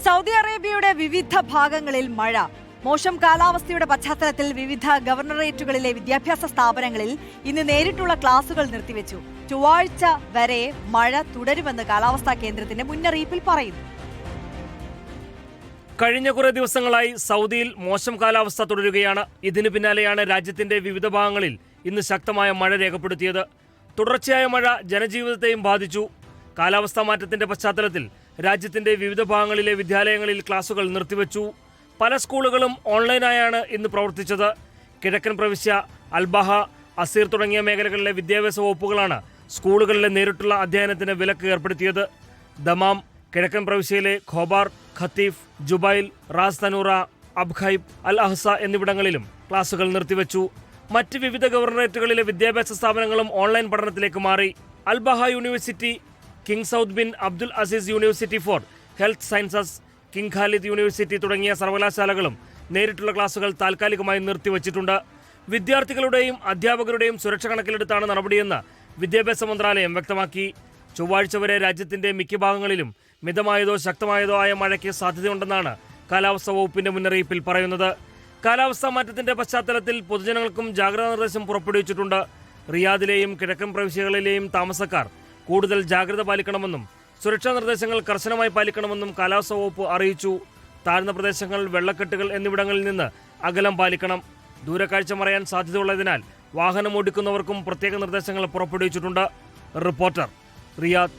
Saudi അറേബ്യയുടെ വിവിധ ഭാഗങ്ങളിൽ മഴ. മോശം കാലാവസ്ഥയുടെ പശ്ചാത്തലത്തിൽ വിവിധ ഗവർണറേറ്റുകളിലെ വിദ്യാഭ്യാസ സ്ഥാപനങ്ങളിൽ ഇന്ന് നേരിട്ടുള്ള ക്ലാസുകൾ നിർത്തിവെച്ചു. ചൊവ്വാഴ്ച വരെ മഴ തുടരുമെന്ന് കാലാവസ്ഥാ കേന്ദ്രത്തിന്റെ മുന്നറിയിപ്പിൽ പറയുന്നു. കഴിഞ്ഞ കുറേ ദിവസങ്ങളായി സൗദിയിൽ മോശം കാലാവസ്ഥ തുടരുകയാണ്. ഇതിനു പിന്നാലെയാണ് രാജ്യത്തിന്റെ വിവിധ ഭാഗങ്ങളിൽ ഇന്ന് ശക്തമായ മഴ രേഖപ്പെടുത്തിയത്. തുടർച്ചയായ മഴ ജനജീവിതത്തെയും ബാധിച്ചു. കാലാവസ്ഥാ മാറ്റത്തിന്റെ പശ്ചാത്തലത്തിൽ രാജ്യത്തിന്റെ വിവിധ ഭാഗങ്ങളിലെ വിദ്യാലയങ്ങളിൽ ക്ലാസുകൾ നിർത്തിവെച്ചു. പല സ്കൂളുകളും ഓൺലൈനായാണ് ഇന്ന് പ്രവർത്തിച്ചത്. കിഴക്കൻ പ്രവിശ്യ, അൽബഹ, അസീർ തുടങ്ങിയ മേഖലകളിലെ വിദ്യാഭ്യാസ വകുപ്പുകളാണ് സ്കൂളുകളിലെ നേരിട്ടുള്ള അധ്യയനത്തിന് വിലക്ക് ഏർപ്പെടുത്തിയത്. ദമാം, കിഴക്കൻ പ്രവിശ്യയിലെ Khobar, Qatif, Jubail, Ras Tanura, Abqaiq, Al Ahsa എന്നിവിടങ്ങളിലും ക്ലാസുകൾ നിർത്തിവെച്ചു. മറ്റ് വിവിധ ഗവർണറേറ്റുകളിലെ വിദ്യാഭ്യാസ സ്ഥാപനങ്ങളും ഓൺലൈൻ പഠനത്തിലേക്ക് മാറി. Al Baha university, king Saud bin Abdul Aziz university for health sciences, king Khalid university തുടങ്ങിയ സർവകലാശാലകളും നേരിട്ടുള്ള ക്ലാസുകൾ താൽക്കാലികമായി നിർത്തിവച്ചിട്ടുണ്ട്. വിദ്യാർത്ഥികളുടെയും അധ്യാപകരുടെയും സുരക്ഷ കണക്കിലെടുത്താണ് നടപടിയെന്ന് വിദ്യാഭ്യാസ മന്ത്രാലയം വ്യക്തമാക്കി. ചൊവ്വാഴ്ച വരെ രാജ്യത്തിന്റെ മിക്ക ഭാഗങ്ങളിലും മിതമായതോ ശക്തമായതോ ആയ മഴയ്ക്ക് സാധ്യതയുണ്ടെന്നാണ് കാലാവസ്ഥാ വകുപ്പിന്റെ മുന്നറിയിപ്പിൽ പറയുന്നത്. കാലാവസ്ഥാ മാറ്റത്തിന്റെ പശ്ചാത്തലത്തിൽ പൊതുജനങ്ങൾക്കും ജാഗ്രതാ നിർദ്ദേശം പുറപ്പെടുവിച്ചിട്ടുണ്ട്. റിയാദിലെയും കിഴക്കൻ പ്രവിശ്യകളിലെയും താമസക്കാർ കൂടുതൽ ജാഗ്രത പാലിക്കണമെന്നും സുരക്ഷാ നിർദ്ദേശങ്ങൾ കർശനമായി പാലിക്കണമെന്നും കാലാവസ്ഥാ വകുപ്പ് അറിയിച്ചു. താഴ്ന്ന പ്രദേശങ്ങൾ, വെള്ളക്കെട്ടുകൾ എന്നിവിടങ്ങളിൽ നിന്ന് അകലം പാലിക്കണം. ദൂരക്കാഴ്ച മറയാൻ സാധ്യതയുള്ളതിനാൽ വാഹനം ഓടിക്കുന്നവർക്കും പ്രത്യേക നിർദ്ദേശങ്ങൾ പുറപ്പെടുവിച്ചിട്ടുണ്ട്. Reporter, Riyadh.